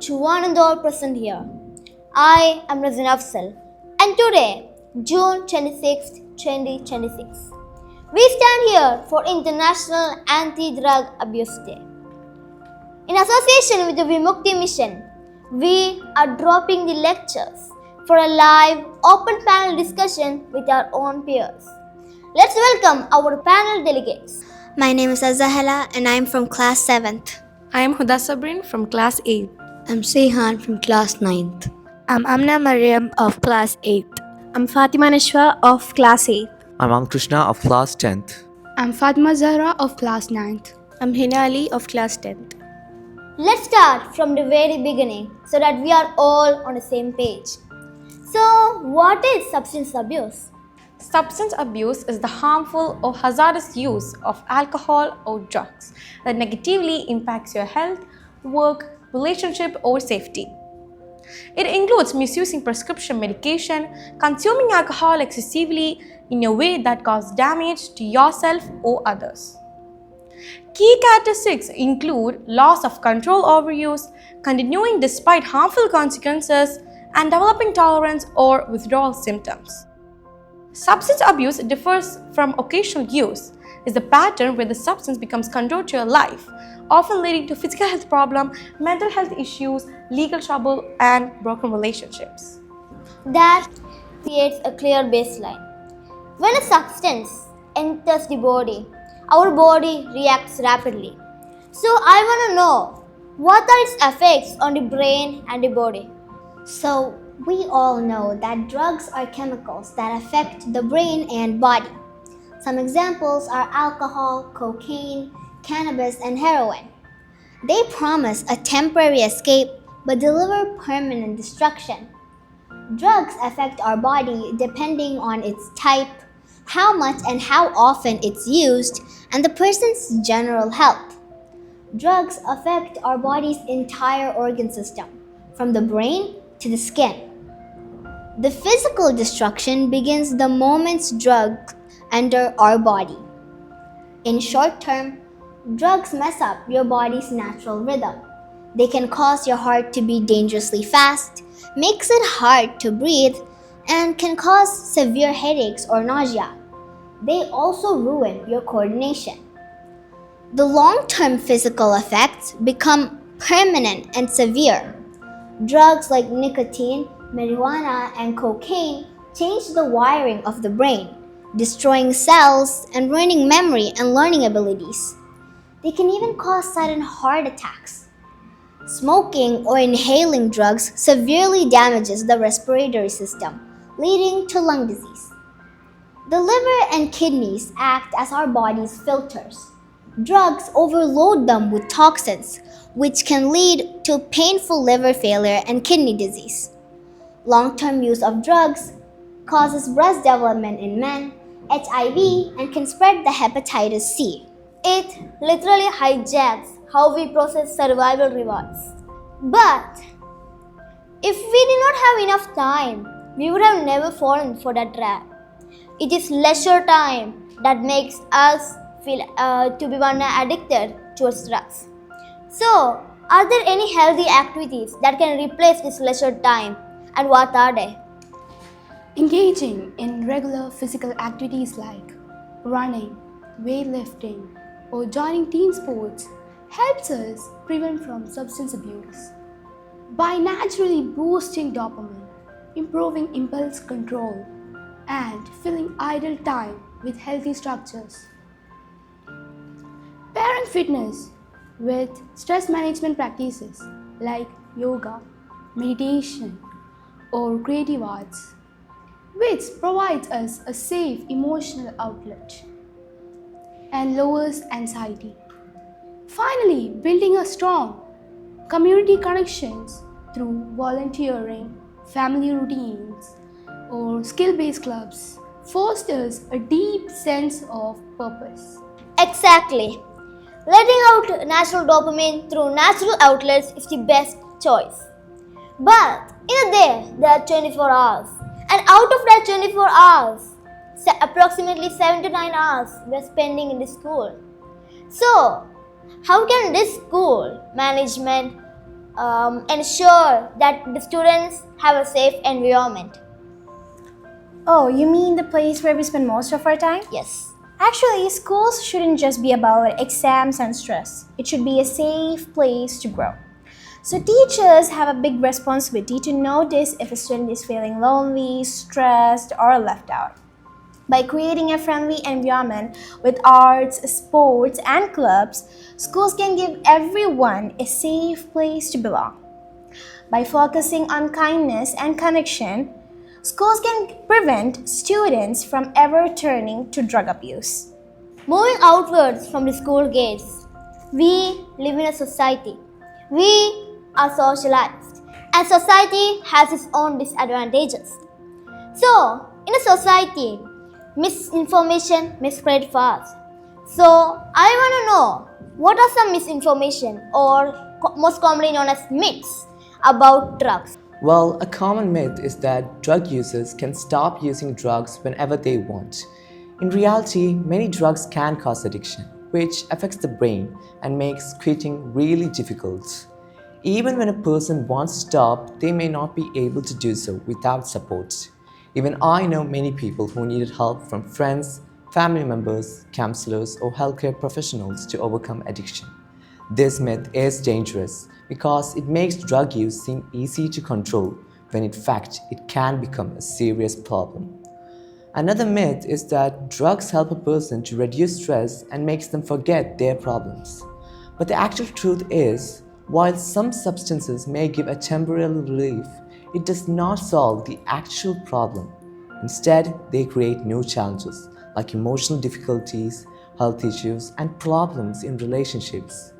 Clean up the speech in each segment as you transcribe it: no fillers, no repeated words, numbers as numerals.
to one and all present here. I am Razin Afsal, and today, June 26, 2026, we stand here for International Anti-Drug Abuse Day. In association with the Vimukti Mission, we are dropping the lectures for a live open panel discussion with our own peers. Let's welcome our panel delegates. My name is Azahela and I am from class 7th. I am Huda Sabrin from class 8th. I'm Seyhan from class 9th. I'm Amna Mariam of class 8th. I'm Fatima Nashwa of class 8th. I'm Krishna of class 10th. I'm Fatima Zahra of class 9th. I'm Hina Ali of class 10th. Let's start from the very beginning so that we are all on the same page. So, what is substance abuse? Substance abuse is the harmful or hazardous use of alcohol or drugs that negatively impacts your health, work, relationship, or safety. It includes misusing prescription medication, consuming alcohol excessively in a way that causes damage to yourself or others. Key characteristics include loss of control over use, continuing despite harmful consequences, and developing tolerance or withdrawal symptoms. Substance abuse differs from occasional use. It's the pattern where the substance becomes controlled to your life, often leading to physical health problems, mental health issues, legal trouble, and broken relationships. That creates a clear baseline. When a substance enters the body, our body reacts rapidly. So I want to know, what are its effects on the brain and the body? So, we all know that drugs are chemicals that affect the brain and body. Some examples are alcohol, cocaine, cannabis, and heroin. They promise a temporary escape but deliver permanent destruction. Drugs affect our body depending on its type, how much and how often it's used, and the person's general health. Drugs affect our body's entire organ system, from the brain to the skin. The physical destruction begins the moment drugs enter our body. In short term, drugs mess up your body's natural rhythm. They can cause your heart to beat dangerously fast, makes it hard to breathe, and can cause severe headaches or nausea. They also ruin your coordination. The long-term physical effects become permanent and severe. Drugs like nicotine, marijuana, and cocaine change the wiring of the brain, destroying cells and ruining memory and learning abilities. They can even cause sudden heart attacks. Smoking or inhaling drugs severely damages the respiratory system, leading to lung disease. The liver and kidneys act as our body's filters. Drugs overload them with toxins, which can lead to painful liver failure and kidney disease. Long-term use of drugs causes breast development in men, HIV, and can spread the hepatitis C. It literally hijacks how we process survival rewards. But if we did not have enough time, we would have never fallen for that trap. It is leisure time that makes us feel to be one addicted towards drugs. So, are there any healthy activities that can replace this leisure time, and what are they? Engaging in regular physical activities like running, weightlifting, or joining team sports helps us prevent from substance abuse. By naturally boosting dopamine, improving impulse control, and filling idle time with healthy structures. Pairing fitness with stress management practices like yoga, meditation, or creative arts, which provides us a safe emotional outlet and lowers anxiety. Finally, building a strong community connections through volunteering, family routines, or skill-based clubs fosters a deep sense of purpose. Exactly. Letting out natural dopamine through natural outlets is the best choice. But in a day, there are 24 hours. And out of that 24 hours, approximately 7 to 9 hours we are spending in the school. So, how can this school management ensure that the students have a safe environment? Oh, you mean the place where we spend most of our time? Yes. Actually, schools shouldn't just be about exams and stress. It should be a safe place to grow. So teachers have a big responsibility to notice if a student is feeling lonely, stressed, or left out. By creating a friendly environment with arts, sports, and clubs, schools can give everyone a safe place to belong. By focusing on kindness and connection, schools can prevent students from ever turning to drug abuse. Moving outwards from the school gates, we live in a society. We are socialized, and society has its own disadvantages. So, in a society, misinformation may spread fast. So, I want to know what are some misinformation or most commonly known as myths about drugs? Well, a common myth is that drug users can stop using drugs whenever they want. In reality, many drugs can cause addiction, which affects the brain and makes quitting really difficult. Even when a person wants to stop, they may not be able to do so without support. Even I know many people who needed help from friends, family members, counselors, or healthcare professionals to overcome addiction. This myth is dangerous because it makes drug use seem easy to control when in fact it can become a serious problem. Another myth is that drugs help a person to reduce stress and makes them forget their problems. But the actual truth is, while some substances may give a temporary relief, it does not solve the actual problem. Instead, they create new challenges like emotional difficulties, health issues, and problems in relationships.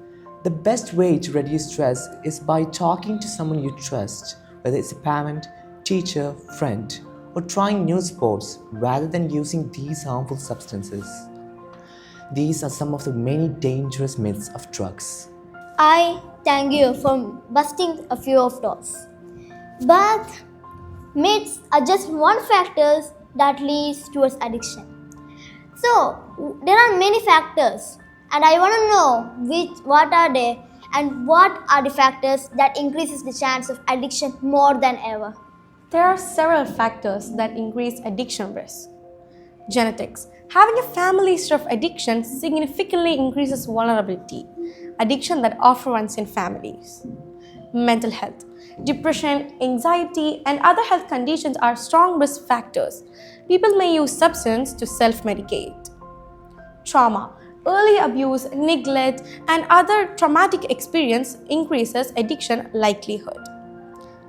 The best way to reduce stress is by talking to someone you trust, whether it's a parent, teacher, friend, or trying new sports rather than using these harmful substances. These are some of the many dangerous myths of drugs. I thank you for busting a few of those. But myths are just one factor that leads towards addiction. So there are many factors, and I want to know what are they and what are the factors that increases the chance of addiction more than ever. There are several factors that increase addiction risk. Genetics. Having a family history of addiction significantly increases vulnerability. Addiction that often runs in families. Mental health. Depression, anxiety, and other health conditions are strong risk factors. People may use substance to self-medicate. Trauma. Early abuse, neglect, and other traumatic experience increases addiction likelihood.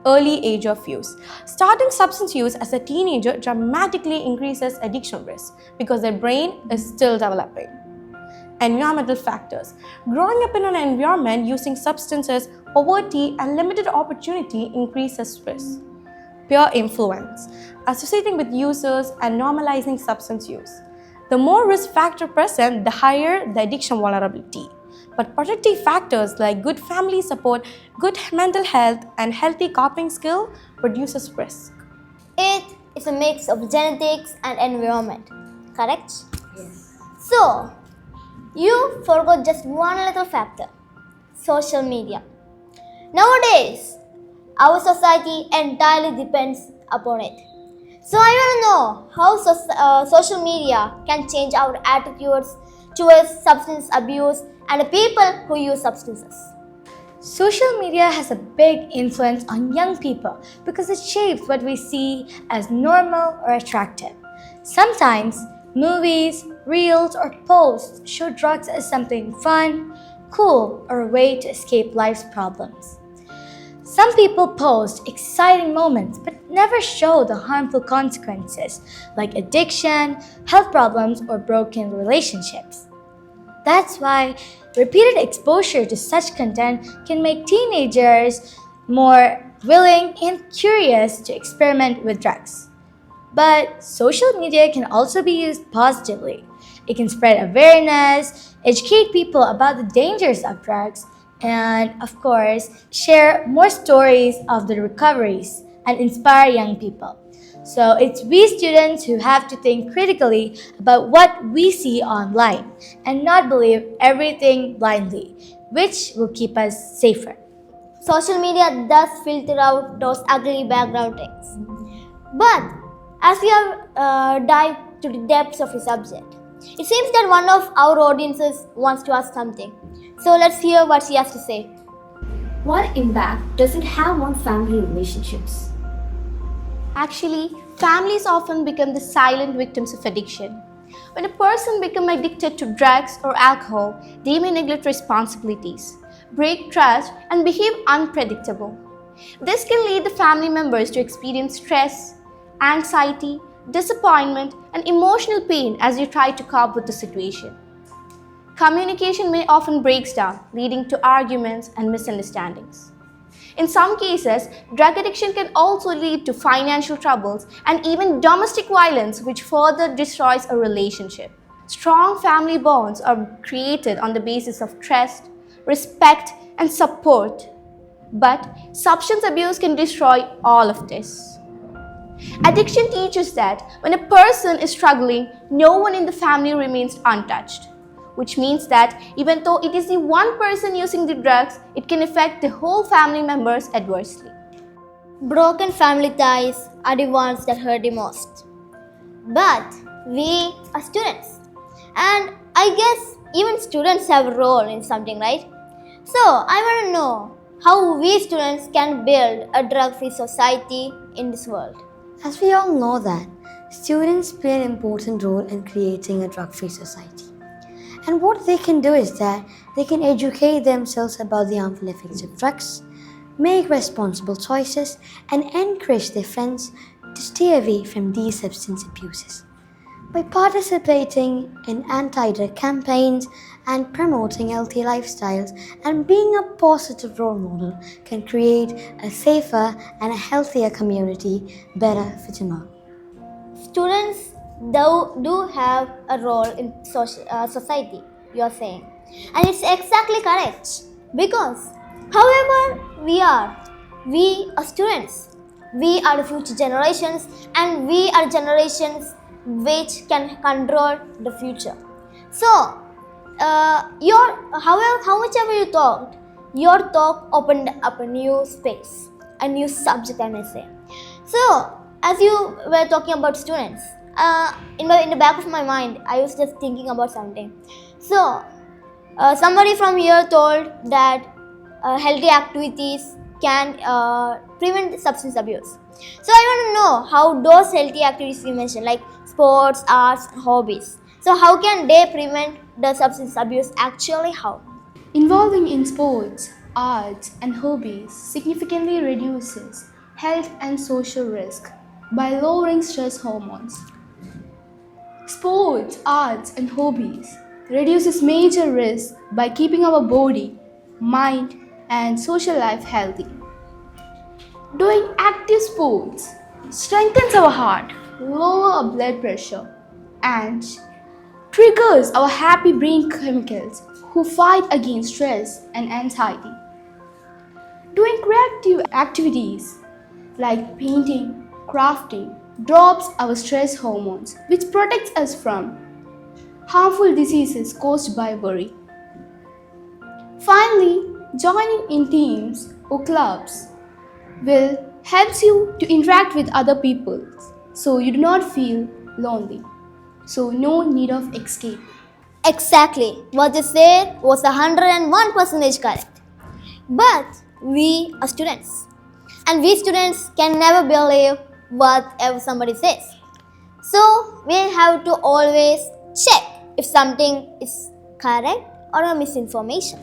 Early age of use. Starting substance use as a teenager dramatically increases addiction risk because their brain is still developing. Environmental factors. Growing up in an environment using substances, poverty, and limited opportunity increases risk. Peer influence. Associating with users and normalizing substance use. The more risk factor present, the higher the addiction vulnerability. But protective factors like good family support, good mental health, and healthy coping skill reduces risk. It is a mix of genetics and environment, correct? Yes. So, you forgot just one little factor, social media. Nowadays, our society entirely depends upon it. So I want to know how social media can change our attitudes towards substance abuse and the people who use substances. Social media has a big influence on young people because it shapes what we see as normal or attractive. Sometimes, movies, reels, or posts show drugs as something fun, cool, or a way to escape life's problems. Some people post exciting moments but never show the harmful consequences like addiction, health problems, or broken relationships. That's why repeated exposure to such content can make teenagers more willing and curious to experiment with drugs. But social media can also be used positively. It can spread awareness, educate people about the dangers of drugs, and of course, share more stories of the recoveries and inspire young people. So it's we students who have to think critically about what we see online and not believe everything blindly, which will keep us safer. social media does filter out those ugly background things. But as we have dived to the depths of the subject, it seems that one of our audiences wants to ask something. So let's hear what she has to say. What impact does it have on family relationships? Actually, families often become the silent victims of addiction. When a person becomes addicted to drugs or alcohol, they may neglect responsibilities, break trust, and behave unpredictable. This can lead the family members to experience stress, anxiety, disappointment, and emotional pain as they try to cope with the situation. Communication may often break down, leading to arguments and misunderstandings. In some cases, drug addiction can also lead to financial troubles and even domestic violence, which further destroys a relationship. Strong family bonds are created on the basis of trust, respect, and support. But substance abuse can destroy all of this. Addiction teaches that when a person is struggling, no one in the family remains untouched, which means that even though it is the one person using the drugs, it can affect the whole family members adversely. Broken family ties are the ones that hurt the most. But we are students, and I guess even students have a role in something, right? So I want to know how we students can build a drug-free society in this world. As we all know that students play an important role in creating a drug-free society. And what they can do is that they can educate themselves about the harmful effects of drugs, make responsible choices, and encourage their friends to stay away from these substance abuses. By participating in anti-drug campaigns and promoting healthy lifestyles and being a positive role model can create a safer and a healthier community better for tomorrow. Students do have a role in society, you are saying. And it's exactly correct. Because however we are students. We are the future generations, and we are generations which can control the future. So, how much ever you talked, your talk opened up a new space, a new subject, I may say. So, as you were talking about students, in the back of my mind, I was just thinking about something. So, somebody from here told that healthy activities can prevent substance abuse. So I want to know how those healthy activities you mentioned, like sports, arts, and hobbies. So how can they prevent the substance abuse? Actually, how? Involving in sports, arts, and hobbies significantly reduces health and social risk by lowering stress hormones. Sports, arts, and hobbies reduces major risk by keeping our body, mind, and social life healthy. Doing active sports strengthens our heart, lowers our blood pressure, and triggers our happy brain chemicals who fight against stress and anxiety. Doing creative activities like painting, crafting drops our stress hormones, which protects us from harmful diseases caused by worry. Finally, joining in teams or clubs will help you to interact with other people so you do not feel lonely. So no need of escape. Exactly. What you said was 101% correct. But we are students. And we students can never believe whatever somebody says. So we have to always check if something is correct or a misinformation.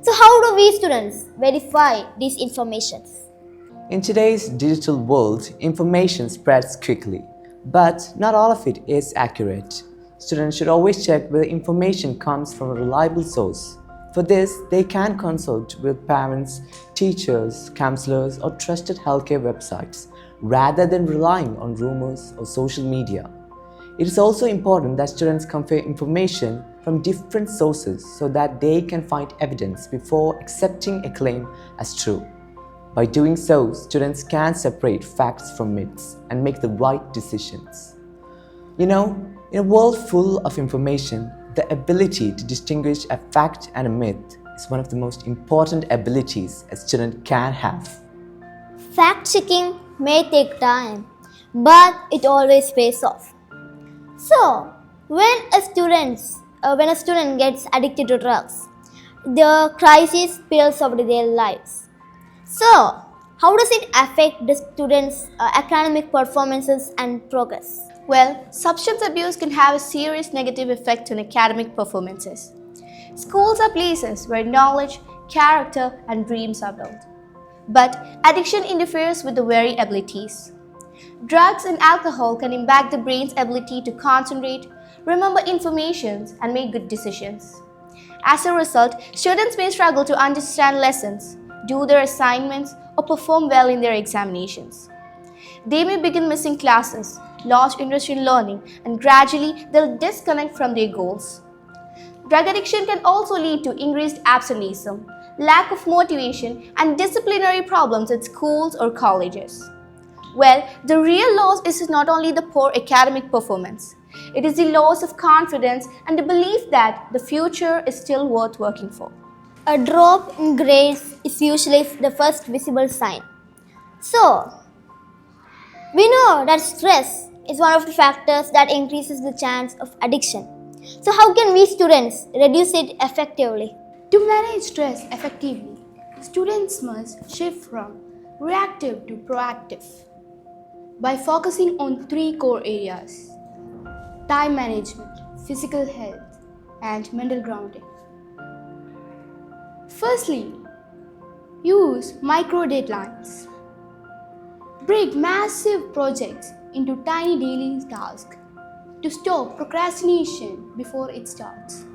So how do we students verify these informations? In today's digital world, information spreads quickly, but not all of it is accurate. Students should always check whether information comes from a reliable source. For this, they can consult with parents, teachers, counselors, or trusted healthcare websites, rather than relying on rumors or social media. It is also important that students compare information from different sources so that they can find evidence before accepting a claim as true. By doing so, students can separate facts from myths and make the right decisions. You know, in a world full of information, the ability to distinguish a fact and a myth is one of the most important abilities a student can have. Fact checking may take time, but it always pays off. So, when a student gets addicted to drugs, the crisis spills over their lives. So, how does it affect the students' academic performances and progress? Well, substance abuse can have a serious negative effect on academic performances. Schools are places where knowledge, character, and dreams are built. But addiction interferes with the very abilities. Drugs and alcohol can impact the brain's ability to concentrate, remember information, and make good decisions. As a result, students may struggle to understand lessons, do their assignments, or perform well in their examinations. They may begin missing classes, lose interest in learning, and gradually they'll disconnect from their goals. Drug addiction can also lead to increased absenteeism, lack of motivation, and disciplinary problems at schools or colleges. Well, the real loss is not only the poor academic performance, it is the loss of confidence and the belief that the future is still worth working for. A drop in grades is usually the first visible sign. So, we know that stress is one of the factors that increases the chance of addiction. So, how can we students reduce it effectively? To manage stress effectively, students must shift from reactive to proactive by focusing on three core areas: time management, physical health, and mental grounding. Firstly, use micro deadlines. Break massive projects into tiny daily tasks to stop procrastination before it starts.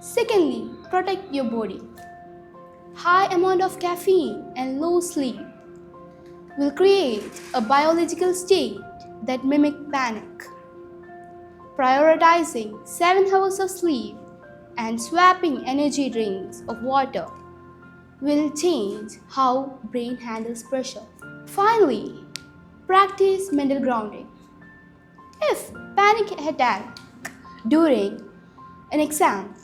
Secondly, protect your body. High amount of caffeine and low sleep will create a biological state that mimic panic. Prioritizing 7 hours of sleep and swapping energy drinks of water will change how brain handles pressure. Finally, practice mental grounding. If panic attack during an exam,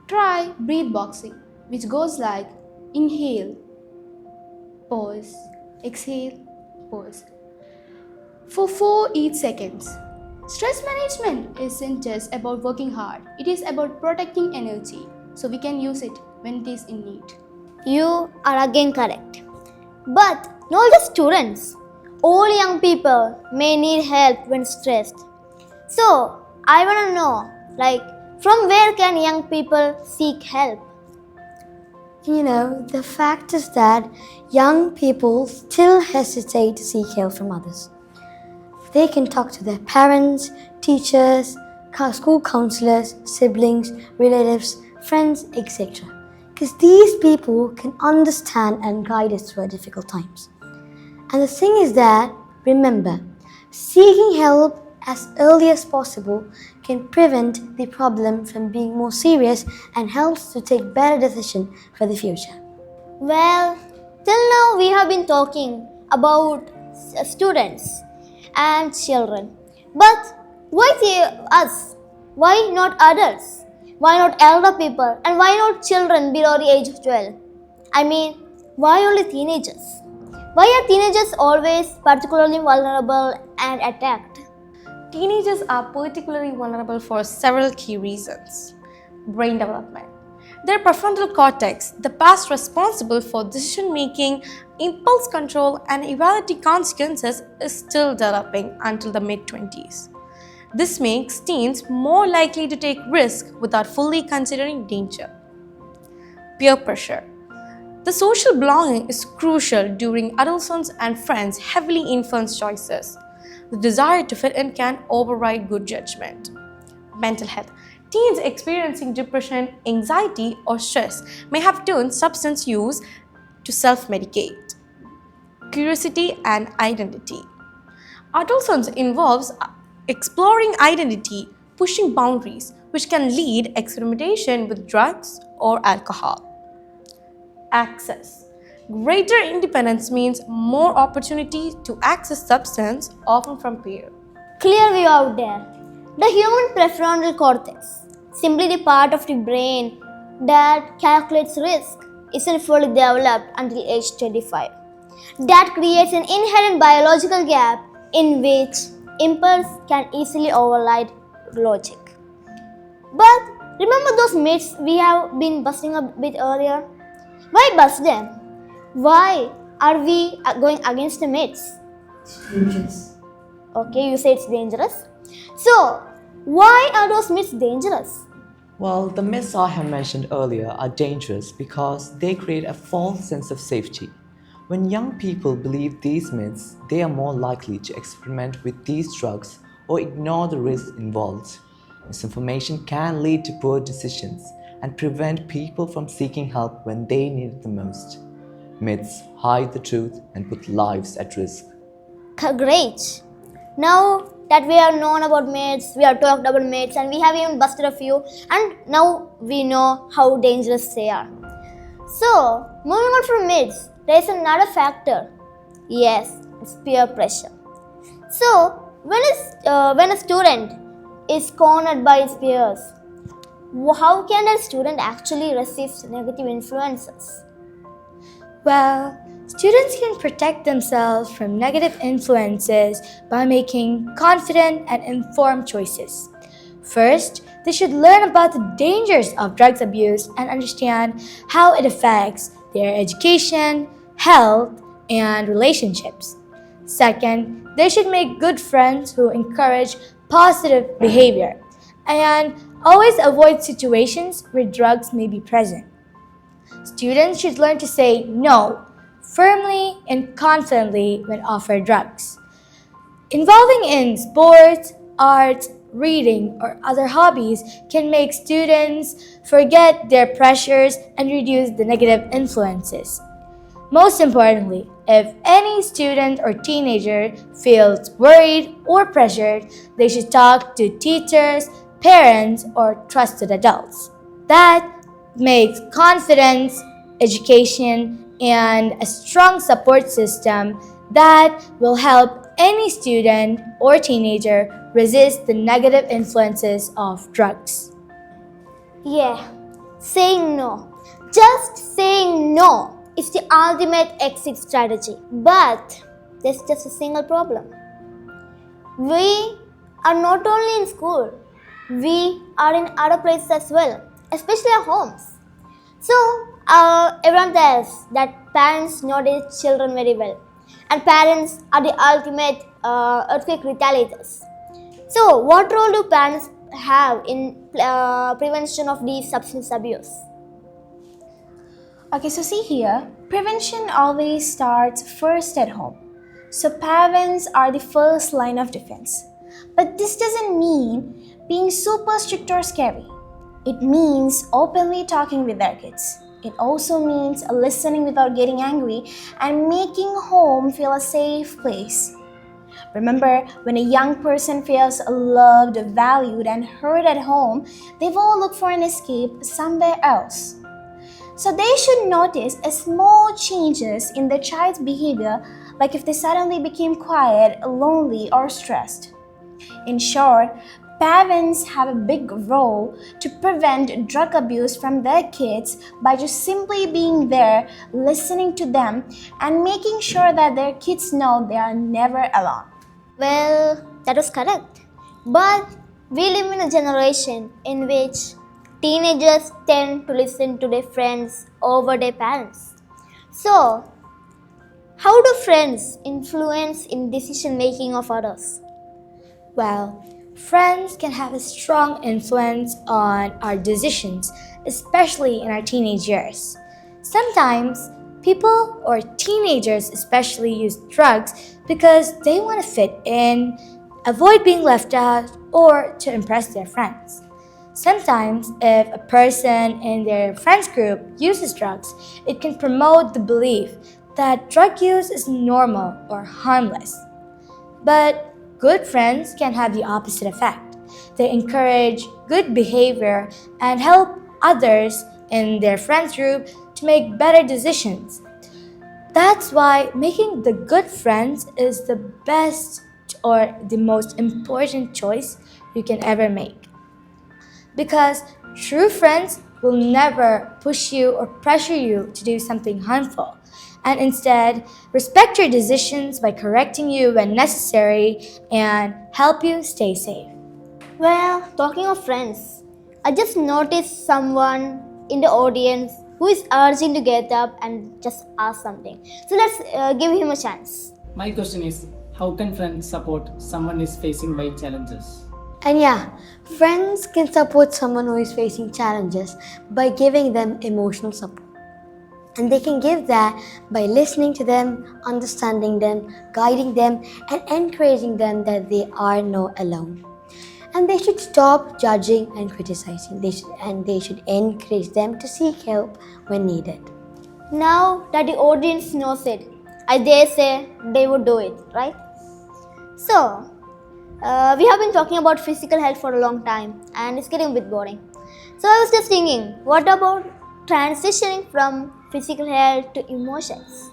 try breath boxing, which goes like inhale, pause, exhale, pause for 4 each seconds. Stress management isn't just about working hard, it is about protecting energy so we can use it when it is in need. You are again correct. But not just students, all young people may need help when stressed. So, I want to know, from where can young people seek help? The fact is that young people still hesitate to seek help from others. They can talk to their parents, teachers, school counselors, siblings, relatives, friends, etc. Because these people can understand and guide us through our difficult times. And the thing is that, remember, seeking help as early as possible can prevent the problem from being more serious and helps to take better decisions for the future. Well, till now we have been talking about students and children. But why us? Why not adults? Why not elder people? And why not children below the age of 12? I mean, why only teenagers? Why are teenagers always particularly vulnerable and attacked? Teenagers are particularly vulnerable for several key reasons. Brain development. Their prefrontal cortex, the part responsible for decision making, impulse control, and evaluating consequences, is still developing until the mid-20s. This makes teens more likely to take risks without fully considering danger. Peer pressure. The social belonging is crucial during adolescence and friends heavily influence choices. The desire to fit in can override good judgment. Mental health. Teens experiencing depression, anxiety, or stress may have turned substance use to self-medicate. Curiosity and identity. Adolescence involves exploring identity, pushing boundaries, which can lead experimentation with drugs or alcohol. Access. Greater independence means more opportunity to access substance, often from peers. Clear view out there. The human prefrontal cortex, simply the part of the brain that calculates risk, isn't fully developed until age 25. That creates an inherent biological gap in which impulse can easily override logic. But remember those myths we have been busting a bit earlier? Why bust them? Why are we going against the myths? Dangerous. Okay, you say it's dangerous. So, why are those myths dangerous? Well, the myths I have mentioned earlier are dangerous because they create a false sense of safety. When young people believe these myths, they are more likely to experiment with these drugs or ignore the risks involved. Misinformation can lead to poor decisions and prevent people from seeking help when they need it the most. Myths hide the truth and put lives at risk. Great. Now that we have known about myths, we have talked about myths, and we have even busted a few, and now we know how dangerous they are. So, moving on from myths, there is another factor. Yes, it's peer pressure. So, when a student is cornered by his peers, how can that student actually resist negative influences? Well, students can protect themselves from negative influences by making confident and informed choices. First, they should learn about the dangers of drugs abuse and understand how it affects their education, health, and relationships. Second, they should make good friends who encourage positive behavior and always avoid situations where drugs may be present. Students should learn to say no firmly and confidently when offered drugs. Involving in sports, arts, reading, or other hobbies can make students forget their pressures and reduce the negative influences. Most importantly, if any student or teenager feels worried or pressured, they should talk to teachers, parents, or trusted adults. That makes confidence, education, and a strong support system that will help any student or teenager resist the negative influences of drugs. Yeah, saying no. Just saying no is the ultimate exit strategy. But there's just a single problem. We are not only in school, we are in other places as well, especially our homes. So, everyone tells that parents know their children very well, and parents are the ultimate earthquake retaliators. So, what role do parents have in prevention of these substance abuse? Okay, so see here, prevention always starts first at home. So parents are the first line of defense. But this doesn't mean being super strict or scary. It means openly talking with their kids. It also means listening without getting angry and making home feel a safe place. Remember, when a young person feels loved, valued, and heard at home, they won't look for an escape somewhere else. So they should notice small changes in their child's behavior, like if they suddenly became quiet, lonely, or stressed. In short, parents have a big role to prevent drug abuse from their kids by just simply being there, listening to them, and making sure that their kids know they are never alone. Well, that was correct. But we live in a generation in which teenagers tend to listen to their friends over their parents. So, how do friends influence in decision making of others? Well, friends can have a strong influence on our decisions, especially in our teenage years. Sometimes people or teenagers especially use drugs because they want to fit in, avoid being left out, or to impress their friends. Sometimes, if a person in their friends group uses drugs, it can promote the belief that drug use is normal or harmless. But good friends can have the opposite effect. They encourage good behavior and help others in their friends group to make better decisions. That's why making the good friends is the best or the most important choice you can ever make. Because true friends will never push you or pressure you to do something harmful, and instead respect your decisions by correcting you when necessary and help you stay safe. Well, talking of friends, I just noticed someone in the audience who is urging to get up and just ask something. So let's give him a chance. My question is, how can friends support someone who is facing by challenges? And yeah, friends can support someone who is facing challenges by giving them emotional support. And they can give that by listening to them, understanding them, guiding them, and encouraging them that they are not alone. And they should stop judging and criticizing. They should encourage them to seek help when needed. Now that the audience knows it, I dare say they would do it, right? So, we have been talking about physical health for a long time and it's getting a bit boring. So I was just thinking, what about transitioning from physical health to emotions?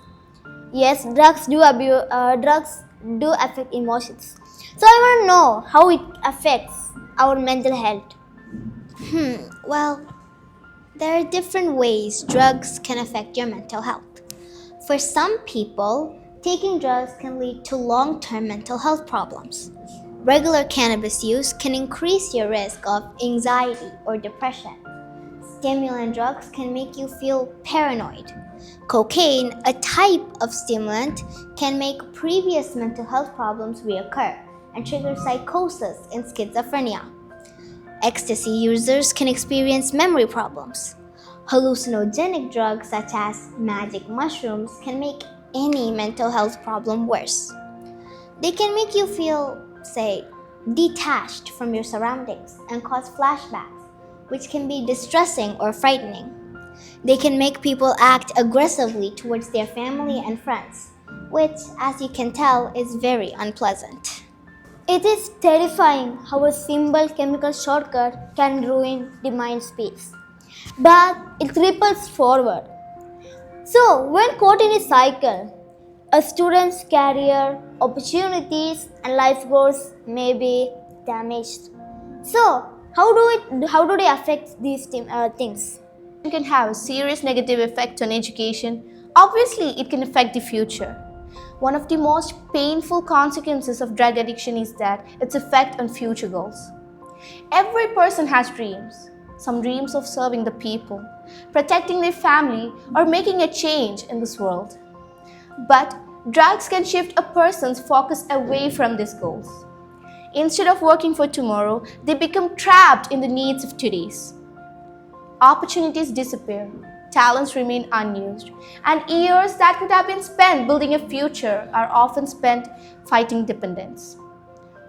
Yes, drugs do affect emotions. So I want to know how it affects our mental health. Well, there are different ways drugs can affect your mental health. For some people, taking drugs can lead to long-term mental health problems. Regular cannabis use can increase your risk of anxiety or depression. Stimulant drugs can make you feel paranoid. Cocaine, a type of stimulant, can make previous mental health problems reoccur and trigger psychosis and schizophrenia. Ecstasy users can experience memory problems. Hallucinogenic drugs such as magic mushrooms can make any mental health problem worse. They can make you feel, say, detached from your surroundings and cause flashbacks, which can be distressing or frightening. They can make people act aggressively towards their family and friends, which, as you can tell, is very unpleasant. It is terrifying how a simple chemical shortcut can ruin the mind's peace. But it ripples forward. So, when caught in a cycle, a student's career, opportunities, and life goals may be damaged. So, how do they affect these things? It can have a serious negative effect on education. Obviously, it can affect the future. One of the most painful consequences of drug addiction is that its effect on future goals. Every person has dreams. Some dreams of serving the people, protecting their family, or making a change in this world. But drugs can shift a person's focus away from these goals. Instead of working for tomorrow, they become trapped in the needs of today's. Opportunities disappear, talents remain unused, and years that could have been spent building a future are often spent fighting dependence.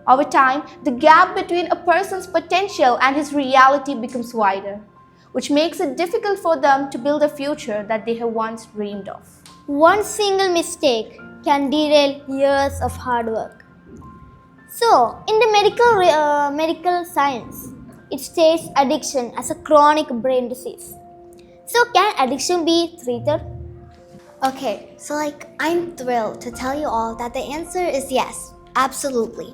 Over time, the gap between a person's potential and his reality becomes wider, which makes it difficult for them to build a future that they have once dreamed of. One single mistake can derail years of hard work. So, in the medical science, it states addiction as a chronic brain disease. So, can addiction be treated? Okay, so I'm thrilled to tell you all that the answer is yes, absolutely.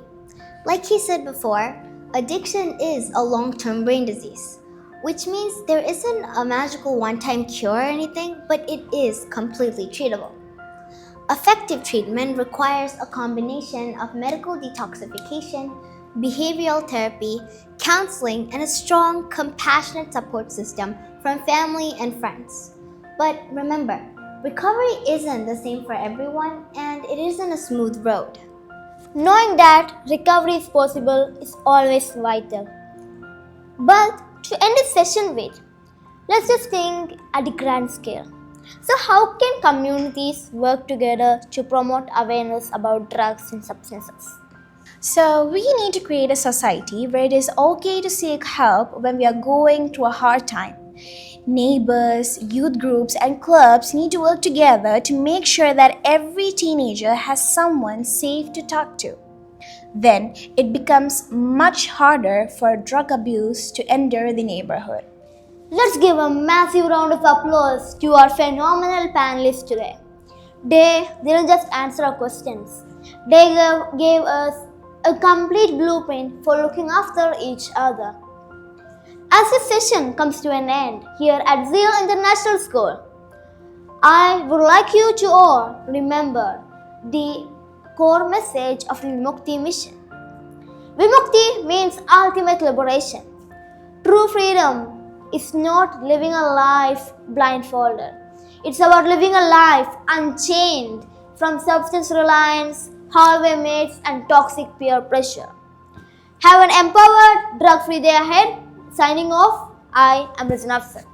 Like he said before, addiction is a long-term brain disease, which means there isn't a magical one-time cure or anything, but it is completely treatable. Effective treatment requires a combination of medical detoxification, behavioral therapy, counseling, and a strong, compassionate support system from family and friends. But remember, recovery isn't the same for everyone, and it isn't a smooth road. Knowing that recovery is possible is always vital. But to end this session with, let's just think at the grand scale. So how can communities work together to promote awareness about drugs and substances? So, we need to create a society where it is okay to seek help when we are going through a hard time. Neighbors, youth groups, and clubs need to work together to make sure that every teenager has someone safe to talk to. Then, it becomes much harder for drug abuse to enter the neighborhood. Let's give a massive round of applause to our phenomenal panelists today. They didn't just answer our questions. They gave us a complete blueprint for looking after each other. As this session comes to an end here at Zeal International School, I would like you to all remember the core message of the Vimukti mission. Vimukti means ultimate liberation. True freedom is not living a life blindfolded. It's about living a life unchained from substance reliance, hallway mates, and toxic peer pressure. Have an empowered, drug-free day ahead. Signing off, I am Rizan Afzal.